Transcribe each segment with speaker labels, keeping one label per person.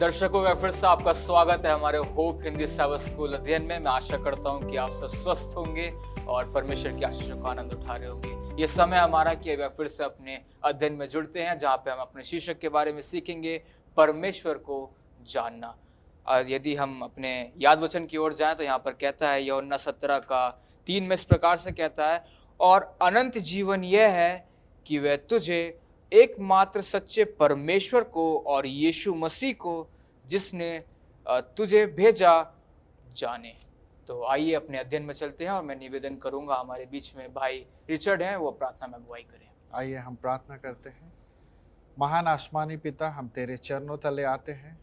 Speaker 1: दर्शकों का फिर से आपका स्वागत है हमारे होप हिंदी साइबर स्कूल अध्ययन में। मैं आशा करता हूं कि आप सब स्वस्थ होंगे और परमेश्वर की आशीषों का आनंद उठा रहे होंगे। ये समय हमारा कि अब फिर से अपने अध्ययन में जुड़ते हैं, जहां पे हम अपने शीर्षक के बारे में सीखेंगे, परमेश्वर को जानना। यदि हम अपने याद वचन की ओर जाएं तो यहाँ पर कहता है यूहन्ना 17:3 में इस प्रकार से कहता है, और अनंत जीवन यह है कि वह तुझे एकमात्र सच्चे परमेश्वर को और यीशु मसीह को जिसने तुझे भेजा जाने। तो आइए अपने अध्ययन में चलते हैं और मैं निवेदन करूंगा हमारे बीच में भाई रिचर्ड हैं, वो प्रार्थना में अगुवाई करें।
Speaker 2: आइए हम प्रार्थना करते हैं। महान आसमानी पिता, हम तेरे चरणों तले आते हैं।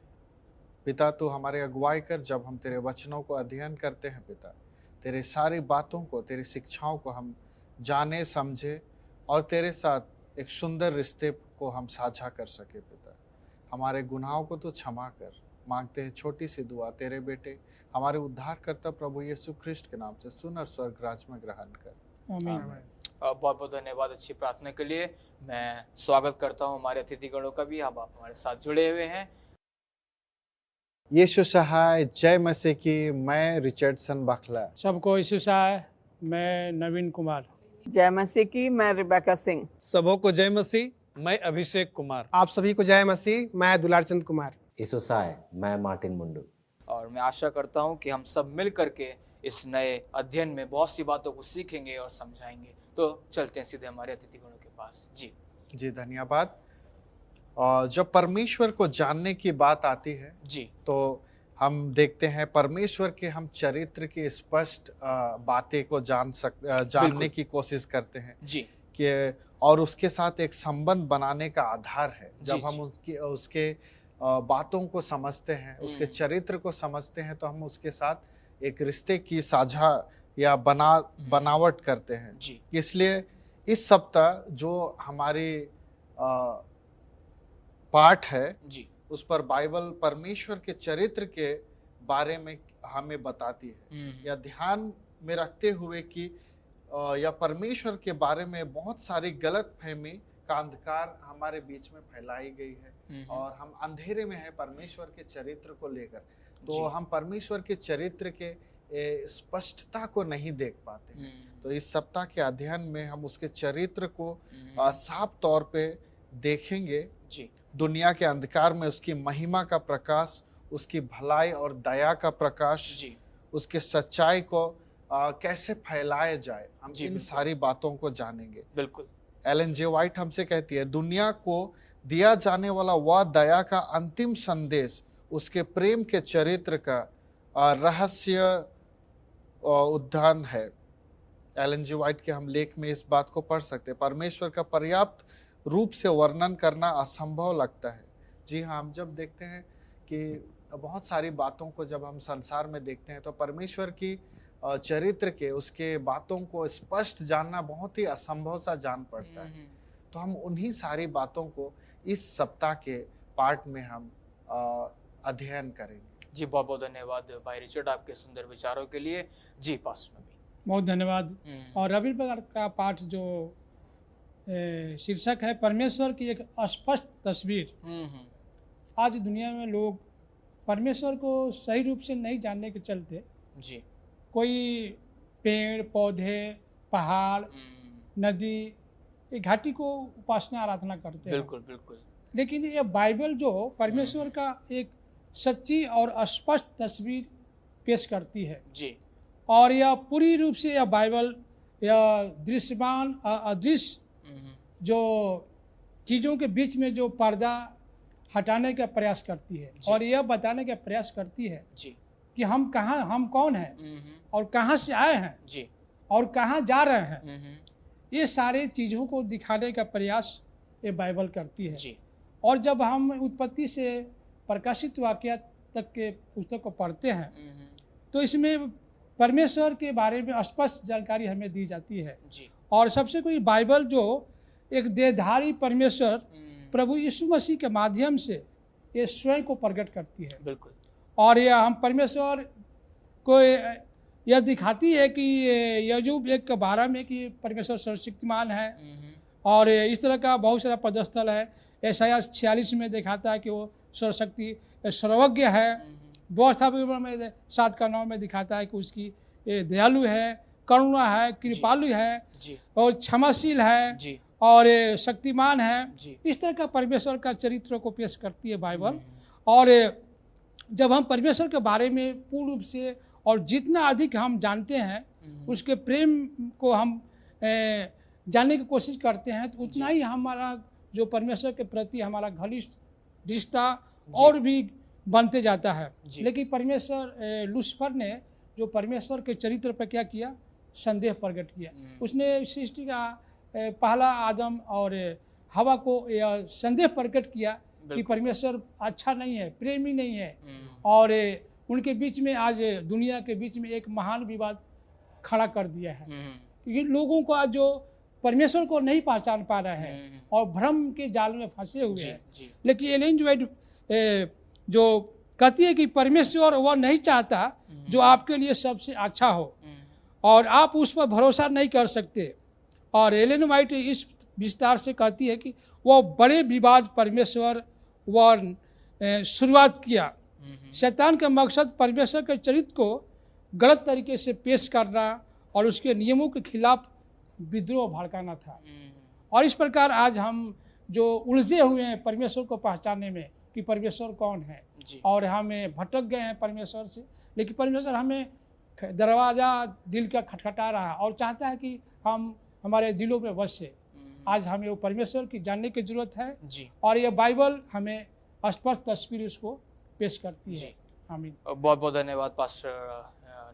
Speaker 2: पिता, तू हमारे अगुवाई कर। जब हम तेरे वचनों को अध्ययन करते हैं पिता, तेरे सारी बातों को, तेरी शिक्षाओं को हम जाने समझे और तेरे साथ एक सुंदर रिश्ते को हम साझा कर सके। पिता, हमारे गुनाहों को तो क्षमा कर। मांगते हैं छोटी सी दुआ तेरे बेटे हमारे उद्धारकर्ता प्रभु यीशु ख्रिस्ट के नाम से, सुन और स्वर्ग राज में ग्रहण कर। आमीन।
Speaker 1: बहुत बहुत धन्यवाद अच्छी प्रार्थना के लिए। मैं स्वागत करता हूँ हमारे अतिथिगणों का भी। अब आप हमारे साथ जुड़े हुए हैं।
Speaker 2: यीशु सहाय, जय मसीह की। मैं रिचर्डसन बखला।
Speaker 3: सबको यीशु सहाय। मैं नवीन कुमार।
Speaker 4: जय मसीह की। मैं रिबेका सिंह।
Speaker 5: सबों को जय मसीह। मैं अभिषेक कुमार।
Speaker 6: आप सभी को जय मसीह। मैं दुलार चंद कुमार।
Speaker 7: यीशु सहाय, मैं मार्टिन मुंडू।
Speaker 1: और मैं आशा करता हूँ कि हम सब मिल करके इस नए अध्ययन में बहुत सी बातों को सीखेंगे और समझाएंगे। तो चलते हैं सीधे हमारे अतिथिगणों के पास। जी
Speaker 2: धन्यवाद। और जब परमेश्वर को जानने की बात आती है
Speaker 1: जी,
Speaker 2: तो हम देखते हैं परमेश्वर के हम चरित्र की स्पष्ट बातें को जानने की कोशिश करते हैं
Speaker 1: जी,
Speaker 2: कि और उसके साथ एक संबंध बनाने का आधार है। जब हम उसके बातों को समझते हैं, उसके चरित्र को समझते हैं, तो हम उसके साथ एक रिश्ते की साझा या बनावट करते हैं
Speaker 1: जी।
Speaker 2: इसलिए इस सप्ताह जो हमारी पाठ है
Speaker 1: जी,
Speaker 2: उस पर बाइबल परमेश्वर के चरित्र के बारे में हमें बताती है, या ध्यान में रखते हुए कि या परमेश्वर के बारे में बहुत सारी गलत फहमी का अंधकार हमारे बीच में फैलाई गई है और हम अंधेरे में हैं परमेश्वर के चरित्र को लेकर। तो हम परमेश्वर के चरित्र के स्पष्टता को नहीं देख पाते। तो इस सप्ताह के अध्ययन में हम उसके चरित्र को साफ तौर पे देखेंगे।
Speaker 1: जी,
Speaker 2: दुनिया के अंधकार में उसकी महिमा का प्रकाश, उसकी भलाई और दया का प्रकाश,
Speaker 1: जी,
Speaker 2: उसके सच्चाई को कैसे फैलाया जाए, हम इन सारी बातों को जानेंगे।
Speaker 1: बिल्कुल।
Speaker 2: एलन जे वाइट हमसे कहती है, दुनिया को दिया जाने वाला वह दया का अंतिम संदेश उसके प्रेम के चरित्र का रहस्य उद्यान है। एलन जे वाइट के हम लेख में इस बात को पढ़ सकते हैं। परमेश्वर का पर्याप्त रूप से वर्णन करना असंभव लगता है। जी हाँ, हम जब देखते हैं कि बहुत सारी बातों को जब हम संसार में देखते हैं तो परमेश्वर की चरित्र के, उसके बातों को स्पष्ट जानना बहुत ही असंभव सा जान पड़ता है। तो हम उन्हीं सारी बातों को इस सप्ताह के पाठ में हम अध्ययन करेंगे।
Speaker 1: जी, बहुत बहुत धन्यवाद भाई रिचर्ड आपके सुंदर विचारों के लिए। जी पास्टर नवीन,
Speaker 3: बहुत धन्यवाद। और रविवार का पाठ जो शीर्षक है परमेश्वर की एक स्पष्ट तस्वीर। आज दुनिया में लोग परमेश्वर को सही रूप से नहीं जानने के चलते
Speaker 1: जी,
Speaker 3: कोई पेड़ पौधे, पहाड़, नदी, ये घाटी को उपासना आराधना करते हैं।
Speaker 1: बिल्कुल बिल्कुल।
Speaker 3: लेकिन ये बाइबल जो परमेश्वर का एक सच्ची और स्पष्ट तस्वीर पेश करती है
Speaker 1: जी,
Speaker 3: और यह पूरी रूप से यह बाइबल यह दृश्यमान अदृश्य जो चीज़ों के बीच में जो पर्दा हटाने का प्रयास करती है और यह बताने का प्रयास करती है
Speaker 1: जी,
Speaker 3: कि हम कौन हैं और कहाँ से आए हैं
Speaker 1: जी,
Speaker 3: और कहाँ जा रहे हैं। ये सारे चीज़ों को दिखाने का प्रयास ये बाइबल करती है
Speaker 1: जी।
Speaker 3: और जब हम उत्पत्ति से प्रकाशित वाक्य तक के पुस्तक को पढ़ते हैं तो इसमें परमेश्वर के बारे में स्पष्ट जानकारी हमें दी जाती है
Speaker 1: जी।
Speaker 3: और सबसे कोई बाइबल जो एक देहधारी परमेश्वर प्रभु यीशु मसीह के माध्यम से ये स्वयं को प्रकट करती है।
Speaker 1: बिल्कुल।
Speaker 3: और यह हम परमेश्वर को यह दिखाती है कि यजुब 1:12 में कि परमेश्वर सर्वशक्तिमान है और इस तरह का बहुत सारा पदस्थल है। यशायाह 46 में दिखाता है कि वो सर्वशक्ति सर्वज्ञ है। व्यवस्था में 7 का 9 में दिखाता है कि उसकी ये दयालु है, करुणा है, कृपालु है
Speaker 1: जी
Speaker 3: और क्षमाशील है
Speaker 1: जी
Speaker 3: और ये शक्तिमान है।
Speaker 1: जी
Speaker 3: इस तरह का परमेश्वर का चरित्र को पेश करती है बाइबल। और जब हम परमेश्वर के बारे में पूर्ण रूप से और जितना अधिक हम जानते हैं, उसके प्रेम को हम जानने की कोशिश करते हैं, तो उतना ही हमारा जो परमेश्वर के प्रति हमारा घनिष्ठ रिश्ता और भी बनते जाता है। लेकिन परमेश्वर लूसीफर ने जो परमेश्वर के चरित्र पर क्या किया, संदेह प्रकट किया। उसने सृष्टि का पहला आदम और हवा को यह संदेह प्रकट किया कि परमेश्वर अच्छा नहीं है, प्रेमी नहीं है। और उनके बीच में आज दुनिया के बीच में एक महान विवाद खड़ा कर दिया है। ये लोगों को आज जो परमेश्वर को नहीं पहचान पा रहे हैं और भ्रम के जाल में फंसे हुए हैं। लेकिन एलेन जी वाइट जो कहती है कि परमेश्वर वह नहीं चाहता जो आपके लिए सबसे अच्छा हो और आप उस पर भरोसा नहीं कर सकते। और एलेन वाइट इस विस्तार से कहती है कि वह बड़े विवाद परमेश्वर वह शुरुआत किया। शैतान का मकसद परमेश्वर के चरित्र को गलत तरीके से पेश करना और उसके नियमों के खिलाफ विद्रोह भड़काना था। और इस प्रकार आज हम जो उलझे हुए हैं परमेश्वर को पहचानने में कि परमेश्वर कौन है, और हमें भटक गए हैं परमेश्वर से। लेकिन परमेश्वर हमें दरवाज़ा दिल का खटखटा रहा है और चाहता है कि हम हमारे दिलों में बसे। आज हमें वो परमेश्वर की जानने की जरूरत है और ये बाइबल हमें स्पष्ट तस्वीर उसको पेश करती है। आमीन।
Speaker 1: बहुत बहुत धन्यवाद पास्टर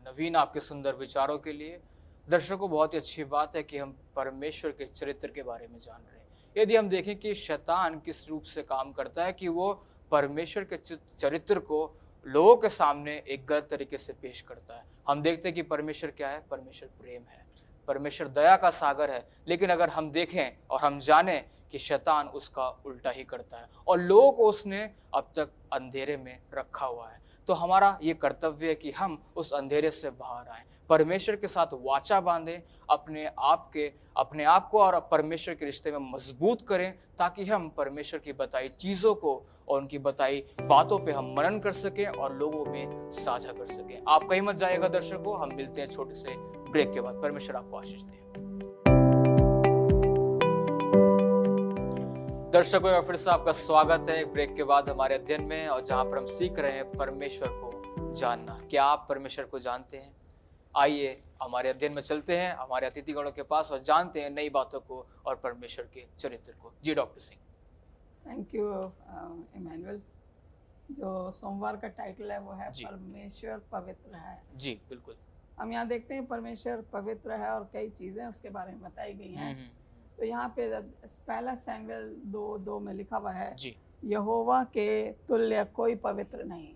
Speaker 1: नवीन आपके सुंदर विचारों के लिए। दर्शकों, बहुत ही अच्छी बात है कि हम परमेश्वर के चरित्र के बारे में जान रहे हैं। यदि हम देखें कि शैतान किस रूप से काम करता है कि वो परमेश्वर के चरित्र को लोगों के सामने एक गलत तरीके से पेश करता है। हम देखते हैं कि परमेश्वर क्या है, परमेश्वर प्रेम है, परमेश्वर दया का सागर है। लेकिन अगर हम देखें और हम जानें कि शैतान उसका उल्टा ही करता है और लोगों को उसने अब तक अंधेरे में रखा हुआ है। तो हमारा ये कर्तव्य है कि हम उस अंधेरे से बाहर आएं, परमेश्वर के साथ वाचा बांधें, अपने आप को और परमेश्वर के रिश्ते में मजबूत करें, ताकि हम परमेश्वर की बताई चीज़ों को और उनकी बताई बातों पे हम मनन कर सकें और लोगों में साझा कर सकें। आप कहीं मत जाइएगा दर्शकों, हम मिलते हैं छोटे से ब्रेक के बाद। परमेश्वर आपको आशीष दे। दर्शकों, फिर से आपका स्वागत है एक ब्रेक के बाद हमारे अध्ययन में, और जहां पर हम सीख रहे हैं परमेश्वर को जानना। क्या आप परमेश्वर को जानते हैं? आइए हमारे अध्ययन में चलते हैं हमारे अतिथिगणों के पास और जानते हैं नई बातों को और परमेश्वर के चरित्र को। जी doctor Singh.
Speaker 4: Thank you Emmanuel. जो सोमवार का टाइटल है वो है परमेश्वर पवित्र है।
Speaker 1: जी बिल्कुल।
Speaker 4: हम यहाँ देखते हैं परमेश्वर पवित्र है और कई चीजें उसके बारे में बताई गई हैं। तो यहाँ पे पहला सैमुएल 2:2 में लिखा हुआ है, यहोवा के तुल्य कोई पवित्र नहीं।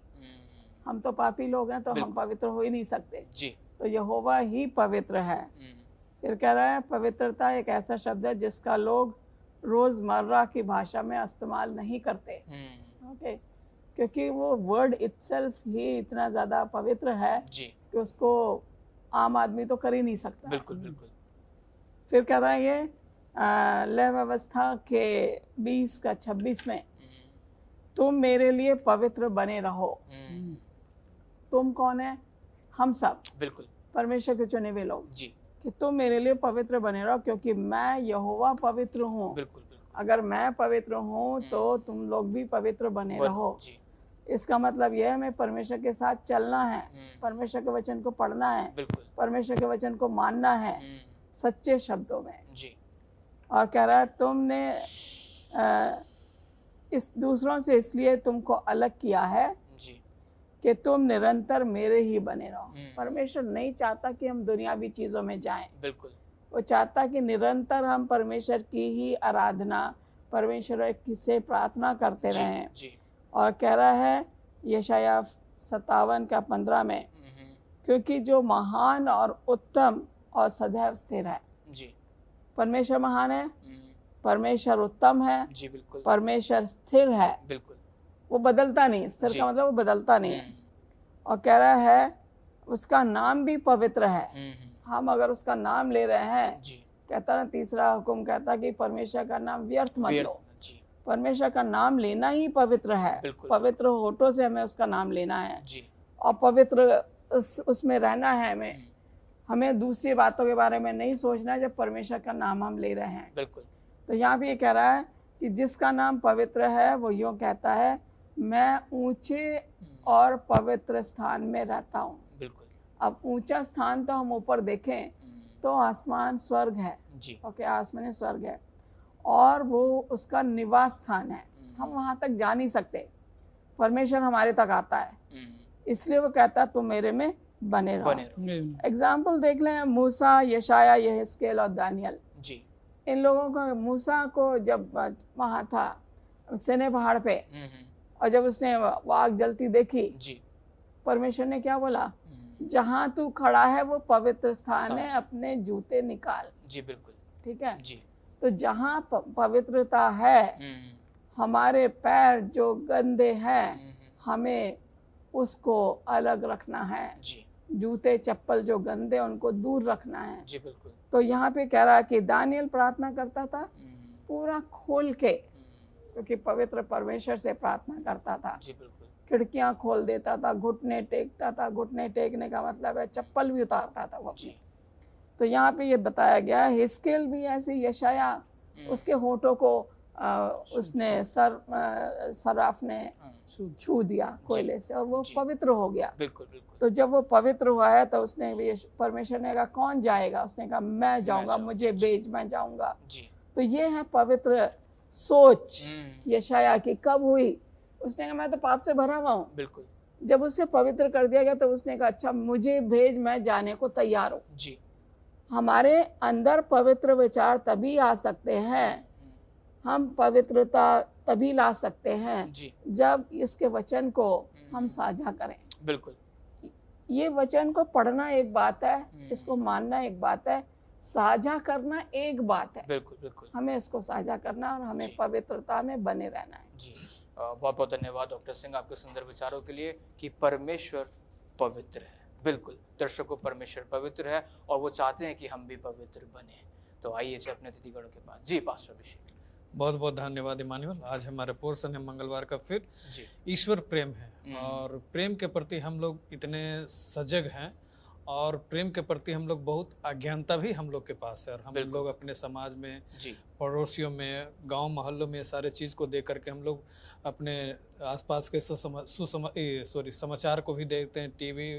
Speaker 4: हम तो पापी लोग हैं, तो हम पवित्र हो ही नहीं सकते जी। तो यहोवा ही पवित्र है। फिर कह रहा है पवित्रता एक ऐसा शब्द है जिसका लोग रोजमर्रा की भाषा में इस्तेमाल नहीं करते। ओके, क्योंकि वो वर्ड इटसेल्फ ही इतना ज्यादा पवित्र है जी कि उसको आम आदमी तो कर ही नहीं सकता।
Speaker 1: बिल्कुल बिल्कुल।
Speaker 4: फिर कह रहा है ये लय व्यवस्था के 20:26 में, तुम मेरे लिए पवित्र बने रहो। तुम कौन है? हम सब, बिल्कुल, परमेश्वर के चुने हुए लोग जी। कि तुम मेरे लिए पवित्र बने रहो क्योंकि मैं यहोवा पवित्र हूँ। बिल्कुल बिल्कुल। अगर मैं पवित्र हूँ तो तुम लोग भी पवित्र बने रहो जी। इसका मतलब यह है हमें परमेश्वर के साथ चलना है, परमेश्वर के वचन को पढ़ना है, परमेश्वर के वचन को मानना है सच्चे शब्दों में जी। और कह रहा है तुमने इस दूसरों से इसलिए तुमको अलग किया है जी कि तुम निरंतर मेरे ही बने रहो। परमेश्वर नहीं चाहता कि हम दुनियावी चीजों में जाएं, बिल्कुल। वो चाहता कि निरंतर हम परमेश्वर की ही आराधना, परमेश्वर से प्रार्थना करते रहें जी। और कह रहा है यशाया 57:15 में, क्योंकि जो महान और उत्तम और सदैव स्थिर है जी। परमेश्वर महान है, परमेश्वर उत्तम है जी, बिल्कुल। परमेश्वर स्थिर है, बिल्कुल। वो बदलता नहीं। स्थिर का मतलब वो बदलता नहीं है। और कह रहा है उसका नाम भी पवित्र है। हम अगर उसका नाम ले रहे हैं जी। कहता ना, तीसरा हुक्म कहता कि परमेश्वर का नाम व्यर्थ मत लो। परमेश्वर का नाम लेना ही पवित्र है।
Speaker 1: बिल्कुल।
Speaker 4: पवित्र होठों से हमें उसका नाम लेना है
Speaker 1: जी।
Speaker 4: और पवित्र उसमें रहना है हमें। हमें दूसरी बातों के बारे में नहीं सोचना है जब परमेश्वर का नाम हम ले रहे हैं।
Speaker 1: बिल्कुल।
Speaker 4: तो यहाँ पे ये कह रहा है कि जिसका नाम पवित्र है वो यूँ कहता है, मैं ऊंचे और पवित्र स्थान में रहता हूँ।
Speaker 1: बिल्कुल।
Speaker 4: अब ऊंचा स्थान तो हम ऊपर देखें तो आसमान स्वर्ग है।
Speaker 1: जी।
Speaker 4: ओके, आसमान स्वर्ग है और वो उसका निवास स्थान है। हम वहां तक जा नहीं सकते, परमेश्वर हमारे तक आता है, इसलिए वो कहता है तुम मेरे में बने रहो। एग्जाम्पल देख लें, मूसा, यशाया, यहेजकेल और दानियल।
Speaker 1: जी।
Speaker 4: इन लोगों को, मूसा को जब वहां था सिनै पहाड़ पे और जब उसने आग जलती देखी,
Speaker 1: जी।
Speaker 4: परमेश्वर ने क्या बोला, जहां तू खड़ा है वो पवित्र स्थान है, अपने जूते निकाल।
Speaker 1: जी बिल्कुल।
Speaker 4: ठीक है
Speaker 1: जी।
Speaker 4: तो जहां पवित्रता है, हमारे पैर जो गंदे हैं हमें उसको अलग रखना है।
Speaker 1: जी।
Speaker 4: जूते चप्पल जो गंदे उनको दूर रखना है।
Speaker 1: जी बिल्कुल।
Speaker 4: तो यहाँ पे कह रहा है कि दानियल प्रार्थना करता था पूरा खोल के, क्योंकि पवित्र परमेश्वर से प्रार्थना करता था।
Speaker 1: जी बिल्कुल।
Speaker 4: खिड़कियां खोल देता था, घुटने टेकता था। घुटने टेकने का मतलब है चप्पल भी उतारता था वो अपनी। तो यहाँ पे ये बताया गया है, हिस्केल भी ऐसे, यशाया उसके होठों को उसने सराफ ने छू दिया कोयले से और वो पवित्र हो गया।
Speaker 1: बिल्कुल बिल्कुल।
Speaker 4: तो जब वो पवित्र हुआ है तो उसने, परमेश्वर ने कहा कौन जाएगा, उसने कहा मैं जाऊंगा, मुझे भेज, मैं जाऊंगा।
Speaker 1: जी।
Speaker 4: तो ये है पवित्र सोच यशाया की। कब हुई? उसने कहा मैं तो पाप से भरा हुआ हूँ।
Speaker 1: बिल्कुल।
Speaker 4: जब उसे पवित्र कर दिया गया तो उसने कहा अच्छा मुझे भेज, मैं जाने को तैयार हूँ।
Speaker 1: जी।
Speaker 4: हमारे अंदर पवित्र विचार तभी आ सकते हैं, हम पवित्रता तभी ला सकते हैं
Speaker 1: जी।
Speaker 4: जब इसके वचन को हम साझा करें।
Speaker 1: बिल्कुल।
Speaker 4: ये वचन को पढ़ना एक बात है, इसको मानना एक बात है, साझा करना एक बात है।
Speaker 1: बिल्कुल बिल्कुल।
Speaker 4: हमें इसको साझा करना और हमें पवित्रता में बने रहना है।
Speaker 1: जी। बहुत बहुत धन्यवाद डॉक्टर सिंह आपके सुंदर विचारों के लिए कि परमेश्वर पवित्र है। बिल्कुल, दर्शकों, परमेश्वर पवित्र है और वो चाहते हैं कि हम भी पवित्र बने। तो आइए जी अपने अतिथिगणों के पास। जी पास्टर अभिषेक।
Speaker 5: बहुत बहुत धन्यवाद इमानुएल। आज हमारे पोर्शन है मंगलवार का फिर
Speaker 1: जी।
Speaker 5: ईश्वर प्रेम है और प्रेम के प्रति हम लोग इतने सजग हैं और प्रेम के प्रति हम लोग बहुत अज्ञानता भी हम लोग के पास है। और हम लोग अपने समाज में, पड़ोसियों में, गांव मोहल्लों में सारे चीज़ को देख करके हम लोग अपने आसपास के समाचार को भी देखते हैं, टीवी,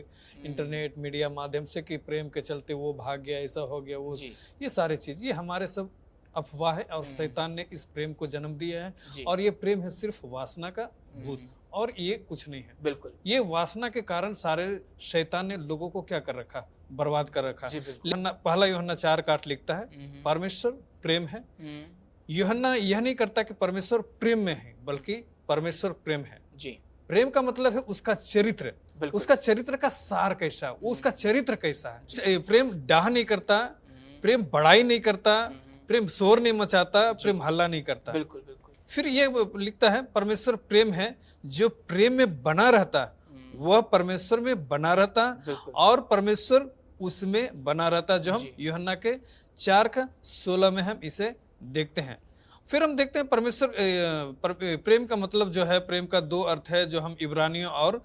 Speaker 5: इंटरनेट, मीडिया माध्यम से कि प्रेम के चलते वो भाग गया, ऐसा हो गया, वो, ये सारी चीज़, ये हमारे सब अफवाह है और शैतान ने इस प्रेम को जन्म दिया है। और ये प्रेम है सिर्फ वासना का भूत और ये कुछ नहीं है।
Speaker 1: बिल्कुल। ये
Speaker 5: वासना के कारण सारे शैतान ने लोगों को क्या कर रखा, बर्बाद कर रखा। पहला यूहन्ना 4:8 लिखता है परमेश्वर प्रेम है। यूहन्ना यह नहीं करता कि परमेश्वर प्रेम में है, बल्कि परमेश्वर प्रेम है।
Speaker 1: जी।
Speaker 5: प्रेम का मतलब है उसका चरित्र, उसका चरित्र का सार कैसा, वो उसका चरित्र कैसा है। प्रेम डाह नहीं करता, प्रेम बड़ाई नहीं करता, प्रेम शोर नहीं मचाता, प्रेम हल्ला नहीं करता।
Speaker 1: बिल्कुल बिल्कुल।
Speaker 5: फिर ये लिखता है परमेश्वर प्रेम है, जो प्रेम में बना रहता वह परमेश्वर में बना रहता और परमेश्वर उसमें बना रहता, जो हम यूहन्ना के 4:16 में हम इसे देखते हैं। फिर हम देखते हैं परमेश्वर प्रेम का मतलब जो है, प्रेम का 2 अर्थ है जो हम इब्रानियों और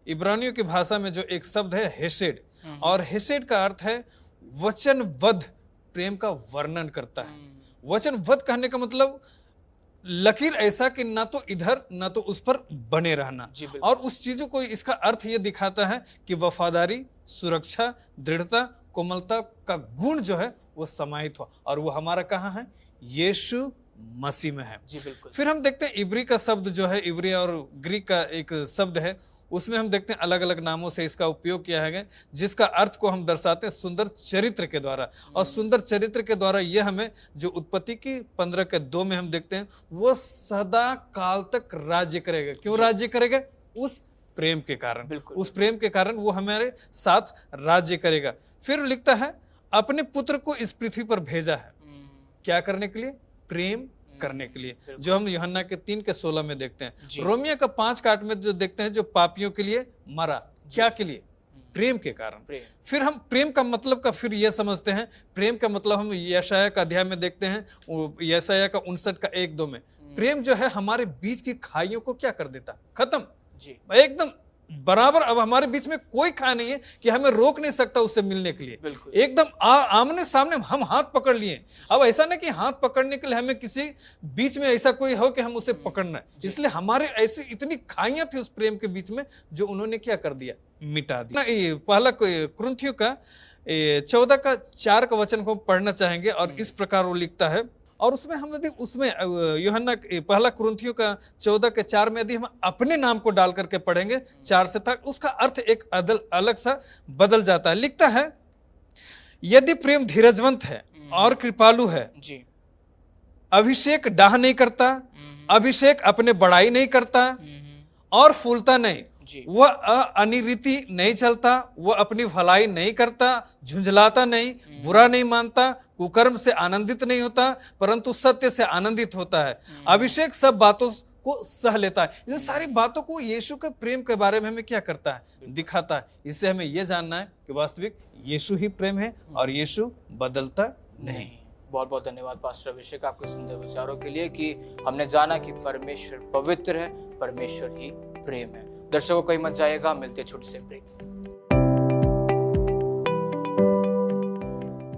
Speaker 5: इब्रानियों की भाषा में जो एक शब्द है हेसेड, और हेसेड का अर्थ है वचनबद्ध प्रेम का वर्णन करता है। वचनबद्ध कहने का मतलब लकीर ऐसा कि ना तो इधर ना तो उस पर बने रहना, और उस चीजों को, इसका अर्थ ये दिखाता है कि वफादारी, सुरक्षा, दृढ़ता, कोमलता का गुण जो है वो समाहित हो, और वो हमारा कहाँ है? यीशु मसीह में है।
Speaker 1: जी बिल्कुल।
Speaker 5: फिर हम देखते हैं इब्री का शब्द जो है, इब्री और ग्रीक का एक शब्द है, उसमें हम देखते हैं अलग अलग नामों से इसका उपयोग किया है, जिसका अर्थ को हम दर्शाते हैं सुंदर चरित्र के द्वारा। और सुंदर चरित्र के द्वारा यह हमें, जो उत्पत्ति की 15:2 में हम देखते हैं, वो सदा काल तक राज्य करेगा। क्यों राज्य करेगा? उस प्रेम के कारण। उस प्रेम के कारण वो हमारे साथ राज्य करेगा। फिर लिखता है अपने पुत्र को इस पृथ्वी पर भेजा है, क्या करने के लिए? प्रेम करने के लिए, जो हम यूहन्ना के 3:16 में देखते हैं। रोमियो का 5:8 में जो देखते हैं, जो पापियों के लिए मरा। क्या के लिए? प्रेम के कारण।
Speaker 1: प्रेम।
Speaker 5: फिर हम प्रेम का मतलब का फिर यह समझते हैं, प्रेम का मतलब हम यशाया का अध्याय में देखते हैं, यशाया का 59 का 1-2 में प्रेम जो है हमारे बीच की खाइयों को क्या कर देता, खत्म
Speaker 1: जी।
Speaker 5: एकदम बराबर। अब हमारे बीच में कोई खा नहीं है कि हमें रोक नहीं सकता उससे मिलने के लिए,
Speaker 1: बिल्कुल।
Speaker 5: एकदम आमने सामने हम हाथ पकड़ लिए। अब ऐसा नहीं कि हाथ पकड़ने के लिए हमें किसी बीच में ऐसा कोई हो कि हम उसे पकड़ना है, इसलिए हमारे ऐसी इतनी खाइयां थी उस प्रेम के बीच में जो उन्होंने क्या कर दिया, मिटा दिया। पहला कुरिन्थियों का 14 का 4 का वचन को पढ़ना चाहेंगे और इस प्रकार वो लिखता है, और उसमें हम यदि उसमें यूहन्ना पहला कुरिन्थियों का 14 के 4 में यदि हम अपने नाम को डाल करके पढ़ेंगे 4 से तक, उसका अर्थ एक अलग सा बदल जाता है। लिखता है, यदि प्रेम धीरजवंत है और कृपालु है,
Speaker 1: जी।
Speaker 5: अभिषेक डाह नहीं करता, अभिषेक अपने बड़ाई नहीं करता और फूलता नहीं, वह अनिरीति नहीं चलता, वह अपनी भलाई नहीं करता, झुंझलाता नहीं, बुरा नहीं मानता, कुकर्म से आनंदित नहीं होता, परंतु सत्य से आनंदित होता है। अभिषेक सब बातों को सह लेता है। इन सारी बातों को यीशु के प्रेम के बारे में हमें क्या करता है, दिखाता है। इससे हमें यह जानना है कि वास्तविक यीशु ही प्रेम है और यीशु बदलता नहीं।
Speaker 1: बहुत बहुत धन्यवाद पास्टर अभिषेक आपके सुंदर विचारों के लिए कि हमने जाना कि परमेश्वर पवित्र है, परमेश्वर ही प्रेम है। दर्शकों कहीं मत जाएगा, मिलते छोटे से ब्रेक।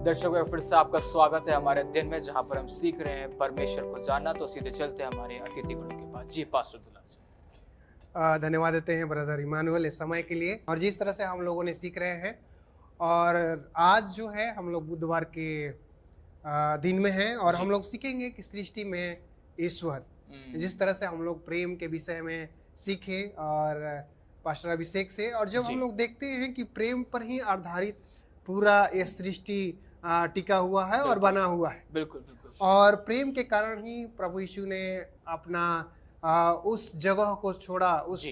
Speaker 1: दर्शकों फिर से आपका स्वागत है हमारे दिन में, जहां पर हम सीख रहे हैं परमेश्वर को जानना। तो सीधे चलते हैं हमारे अतिथि गुरु के पास। जी पास्टर दुलार जी।
Speaker 6: धन्यवाद देते हैं ब्रदर इमानुएल इस समय के लिए, और जिस तरह से हम लोगों ने सीख रहे हैं। और आज जो है हम लोग बुधवार के दिन में हैं और हम लोग सीखेंगे कि सृष्टि में ईश्वर, जिस तरह से हम लोग प्रेम के विषय में सीखे और पास्टर अभिषेक से, और जब हम लोग देखते हैं कि प्रेम पर ही आधारित पूरा ये सृष्टि टिका हुआ है और बना हुआ है।
Speaker 1: बिल्कुल बिल्कुल।
Speaker 6: और प्रेम के कारण ही प्रभु यीशु ने अपना उस जगह को छोड़ा, उस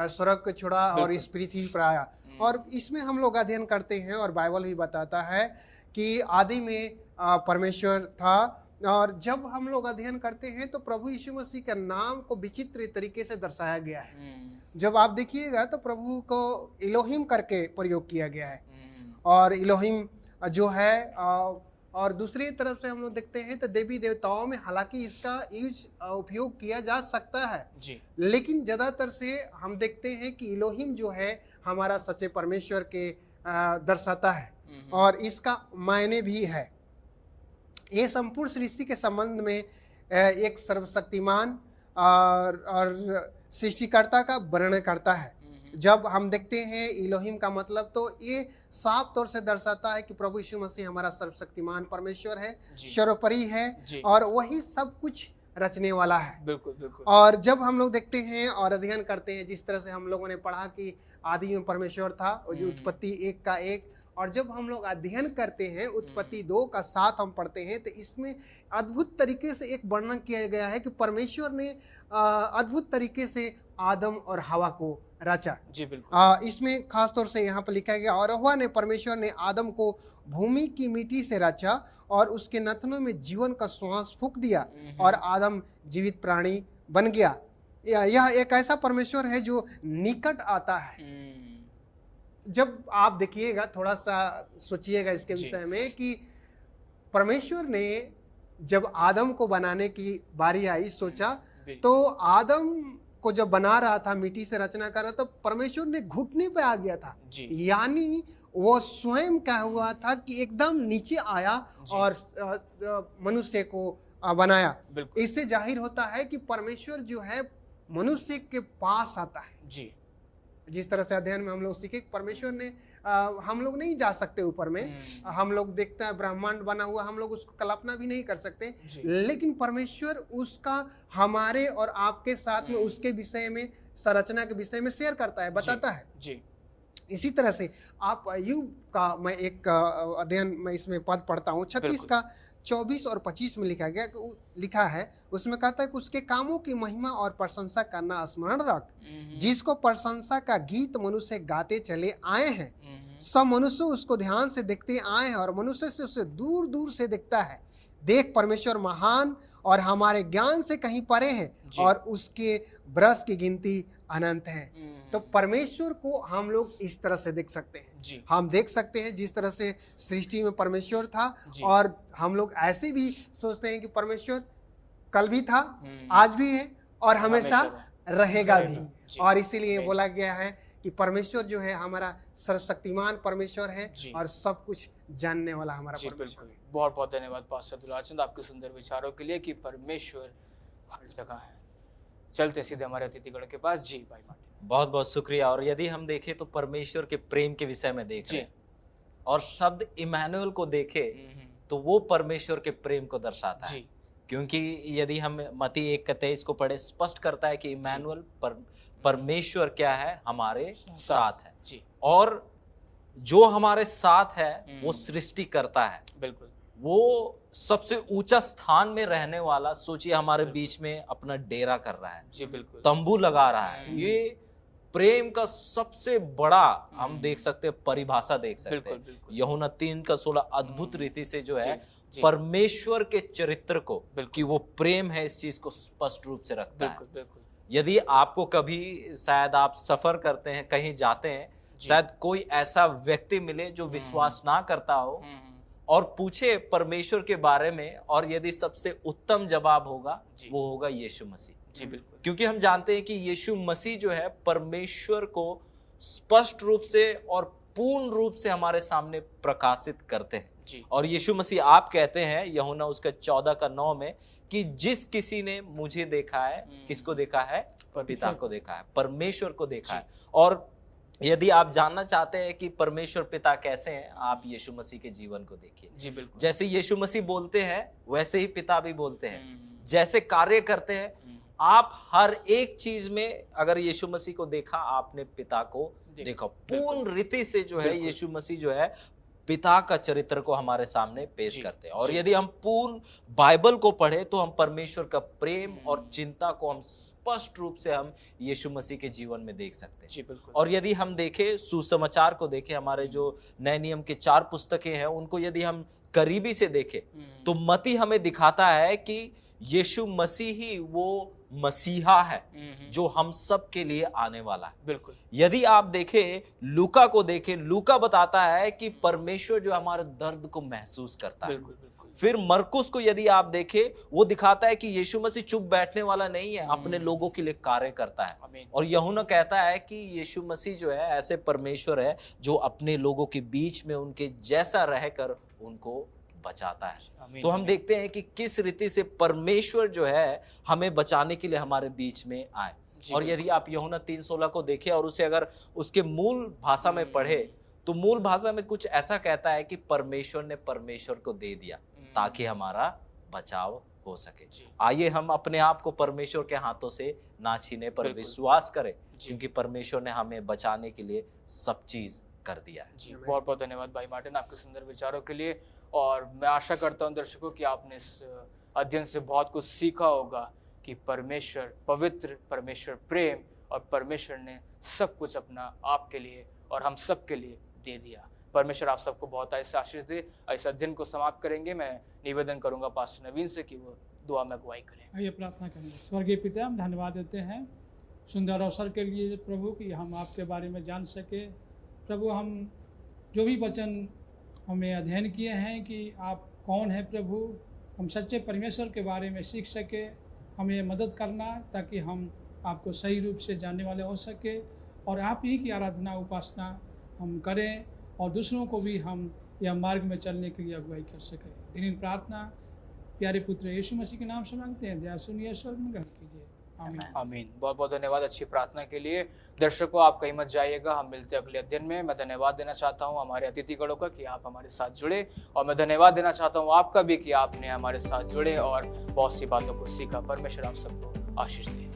Speaker 6: स्वर्ग को छोड़ा और इस पृथ्वी पर आया। और इसमें हम लोग अध्ययन करते हैं और बाइबल भी बताता है कि आदि में परमेश्वर था। और जब हम लोग अध्ययन करते हैं तो प्रभु यीशु मसीह के नाम को विचित्र तरीके से दर्शाया गया है। जब आप देखिएगा तो प्रभु को इलोहिम करके प्रयोग किया गया है, और इलोहिम जो है, और दूसरी तरफ से हम लोग देखते हैं तो देवी देवताओं में हालांकि इसका उपयोग किया जा सकता है
Speaker 1: जी,
Speaker 6: लेकिन ज़्यादातर से हम देखते हैं कि इलोहिम जो है हमारा सच्चे परमेश्वर के दर्शाता है, और इसका मायने भी है। ये संपूर्ण सृष्टि के संबंध में एक सर्वशक्तिमान और सृष्टिकर्ता का वर्णन करता है। जब हम देखते हैं इलोहिम का मतलब, तो ये साफ तौर से दर्शाता है कि प्रभु यीशु मसीह हमारा सर्वशक्तिमान परमेश्वर है, सर्वोपरि है और वही सब कुछ रचने वाला है।
Speaker 1: बिल्कुल बिल्कुल।
Speaker 6: और जब हम लोग देखते हैं और अध्ययन करते हैं, जिस तरह से हम लोगों ने पढ़ा कि आदि में परमेश्वर था, जो उत्पत्ति 1 का 1, और जब हम लोग अध्ययन करते हैं उत्पत्ति 2 का 7 हम पढ़ते हैं, तो इसमें अद्भुत तरीके से एक वर्णन किया गया है कि परमेश्वर ने अद्भुत तरीके से आदम और हवा को रचा।
Speaker 1: जी बिल्कुल।
Speaker 6: इसमें खास तौर से यहाँ पर लिखा गया, और हवा ने परमेश्वर ने आदम को भूमि की मिट्टी से रचा और उसके नथनों में जीवन का श्वास फूंक दिया और आदम जीवित प्राणी बन गया। यह एक ऐसा परमेश्वर है जो निकट आता है। जब आप देखिएगा, थोड़ा सा सोचिएगा इसके विषय में कि परमेश्वर ने जब आदम को बनाने की बारी आई, सोचा तो आदम को जब बना रहा था, मिट्टी से रचना कर रहा था, परमेश्वर ने घुटने पे आ गया था। यानी वो स्वयं क्या हुआ था कि एकदम नीचे आया और मनुष्य को बनाया। इससे जाहिर होता है कि परमेश्वर जो है मनुष्य के पास आता है। जी, जिस तरह से अध्ययन में हम लोग सीखे, परमेश्वर ने हम लोग नहीं जा सकते ऊपर में, हम लोग देखते हैं ब्रह्मांड बना हुआ, हम लोग उसको कल्पना भी नहीं कर सकते, लेकिन परमेश्वर उसका हमारे और आपके साथ में उसके विषय में, संरचना के विषय में शेयर करता है, बताता है। जी। इसी तरह से आप अय्यूब का मैं एक अध्ययन में इसमें पद पढ़ता हूँ, 36 का 24 और 25 में लिखा है, उसमें कहता है कि उसके कामों की महिमा और प्रशंसा करना स्मरण रख, जिसको प्रशंसा का गीत मनुष्य गाते चले आए हैं। सब मनुष्य उसको ध्यान से देखते आए हैं और मनुष्य से उसे दूर दूर से देखता है। देख, परमेश्वर महान और हमारे ज्ञान से कहीं परे हैं और उसके बरस की गिनती अनंत है। तो परमेश्वर को हम लोग इस तरह से देख सकते हैं।
Speaker 1: जी।
Speaker 6: हम देख सकते हैं जिस तरह से सृष्टि में परमेश्वर था,
Speaker 1: जी।
Speaker 6: और हम लोग ऐसे भी सोचते हैं कि परमेश्वर कल भी था, आज भी है और हमेशा रहेगा भी।
Speaker 1: जी।
Speaker 6: और इसीलिए बोला गया है कि परमेश्वर जो है हमारा सर्वशक्तिमान परमेश्वर है
Speaker 1: जी।
Speaker 6: और सब कुछ जानने वाला हमारा
Speaker 1: जी
Speaker 6: परमेश्वर
Speaker 1: बिल्कुल। बहुत बहुत धन्यवाद पास्टर दुलाचंद आपके सुंदर विचारों के लिए कि परमेश्वर हर जगह है। चलते सीधे हमारे अतिथिगण के पास। जी भाई मार्टिन।
Speaker 8: बहुत बहुत शुक्रिया। और यदि हम देखें तो परमेश्वर के प्रेम के विषय में देख रहे हैं और शब्द इमैनुअल को देखें तो वो परमेश्वर के प्रेम को दर्शाता है। क्योंकि यदि हम मत्ती 1:23 को पढ़े, स्पष्ट करता है कि इमैनुअल परमेश्वर क्या है, हमारे साथ है।
Speaker 1: जी।
Speaker 8: और जो हमारे साथ है वो सृष्टि करता है।
Speaker 1: बिल्कुल।
Speaker 8: वो सबसे ऊंचा स्थान में रहने वाला, सोचिए हमारे बीच में अपना डेरा कर रहा है।
Speaker 1: जी बिल्कुल।
Speaker 8: तंबू लगा रहा है। ये प्रेम का सबसे बड़ा हम देख सकते हैं, परिभाषा देख सकते हैं। यूहन्ना 3:16 अद्भुत रीति से जो है परमेश्वर के चरित्र को, कि वो प्रेम है, इस चीज को स्पष्ट रूप से रखता है।
Speaker 1: बिल्कुल।
Speaker 8: यदि आपको कभी, शायद आप सफर करते हैं, कहीं जाते हैं, शायद कोई ऐसा व्यक्ति मिले जो विश्वास ना करता हो और पूछे परमेश्वर के बारे में, और यदि सबसे उत्तम जवाब होगा वो होगा यीशु मसीह।
Speaker 1: जी बिल्कुल।
Speaker 8: क्योंकि हम जानते हैं कि यीशु मसीह जो है परमेश्वर को स्पष्ट रूप से और पूर्ण रूप से हमारे सामने प्रकाशित करते हैं।
Speaker 1: जी।
Speaker 8: और यीशु मसीह आप कहते हैं यूहन्ना उसका 14:9 में कि जिस किसी ने मुझे देखा है, किसको देखा है? पिता को देखा है, परमेश्वर को देखा है। और यदि आप जानना चाहते हैं कि परमेश्वर पिता कैसे हैं, आप यीशु मसीह के जीवन को देखिए।
Speaker 1: जी बिल्कुल।
Speaker 8: जैसे यीशु मसीह बोलते हैं वैसे ही पिता भी बोलते हैं, जैसे कार्य करते हैं। आप हर एक चीज में अगर यीशु मसीह को देखा, आपने पिता को देखा। पूर्ण रीति से जो है यीशु मसीह जो है पिता का चरित्र को हमारे सामने पेश करते हैं। और यदि हम पूर्ण बाइबल को पढ़े तो हम परमेश्वर का प्रेम और चिंता को हम स्पष्ट रूप से हम यीशु मसीह के जीवन में देख सकते हैं।
Speaker 1: जी बिल्कुल।
Speaker 8: और यदि हम देखें, सुसमाचार को देखें, हमारे जो नए नियम के 4 पुस्तकें हैं उनको यदि हम करीबी से देखें तो मत्ती हमें दिखाता है कि यीशु मसीह ही वो मसीहा है जो हम सब के लिए आने वाला है।
Speaker 1: बिल्कुल।
Speaker 8: यदि आप देखें, लूका को देखें, लूका बताता है कि परमेश्वर जो हमारे दर्द को महसूस करता है।
Speaker 1: बिल्कुल बिल्कुल।
Speaker 8: फिर मरकुस को यदि आप देखें, वो दिखाता है कि यीशु मसीह चुप बैठने वाला नहीं है, अपने लोगों के लिए कार्य करता है। और यूहन्ना कहता है कि यीशु मसीह जो है ऐसे परमेश्वर है जो अपने लोगों के बीच में उनके जैसा रहकर उनको बचाता है। तो हम देखते हैं कि किस रीति से परमेश्वर जो है हमें बचाने के लिए हमारे बीच में आए। और यदि आप यूहन्ना 3:16 को देखें और उसे अगर उसके मूल भाषा में पढ़े तो मूल भाषा में कुछ ऐसा कहता है कि परमेश्वर ने परमेश्वर को दे दिया ताकि हमारा बचाव हो सके। आइए हम अपने आप को परमेश्वर के हाथों से ना छीने पर विश्वास करें, क्योंकि परमेश्वर ने हमें बचाने के लिए सब चीज कर दिया है।
Speaker 1: जी बहुत बहुत धन्यवाद भाई मार्टिन आपके सुंदर विचारों के लिए। और मैं आशा करता हूं दर्शकों कि आपने इस अध्ययन से बहुत कुछ सीखा होगा कि परमेश्वर पवित्र, परमेश्वर प्रेम, और परमेश्वर ने सब कुछ अपना आपके लिए और हम सब के लिए दे दिया। परमेश्वर आप सबको बहुत ऐसे आशीष दे। इस अध्ययन को समाप्त करेंगे। मैं निवेदन करूंगा पास्टर नवीन से कि वो दुआ में अगुवाई करें।
Speaker 3: आइए प्रार्थना करेंगे। स्वर्गीय पिता, हम धन्यवाद देते हैं सुंदर अवसर के लिए प्रभु कि हम आपके बारे में जान सके। प्रभु, हम जो भी वचन हमें अध्ययन किए हैं कि आप कौन है प्रभु, हम सच्चे परमेश्वर के बारे में सीख सके। हमें मदद करना ताकि हम आपको सही रूप से जानने वाले हो सके और आप ही की आराधना उपासना हम करें और दूसरों को भी हम यह मार्ग में चलने के लिए अगुवाई कर सकें। दिन प्रार्थना प्यारे पुत्र यीशु मसीह के नाम से मांगते हैं, दया सुनिए, स्वर्ग में ग्रहण कीजिए। आमीन।
Speaker 1: आमीन। बहुत बहुत धन्यवाद अच्छी प्रार्थना के लिए। दर्शकों, आप कहीं मत जाइएगा, हम मिलते हैं अगले अध्ययन में। मैं धन्यवाद देना चाहता हूं हमारे अतिथिगणों का कि आप हमारे साथ जुड़े, और मैं धन्यवाद देना चाहता हूं आपका भी कि आपने हमारे साथ जुड़े और बहुत सी बातों को सीखा। परमेश्वर आप सबको आशीष दे।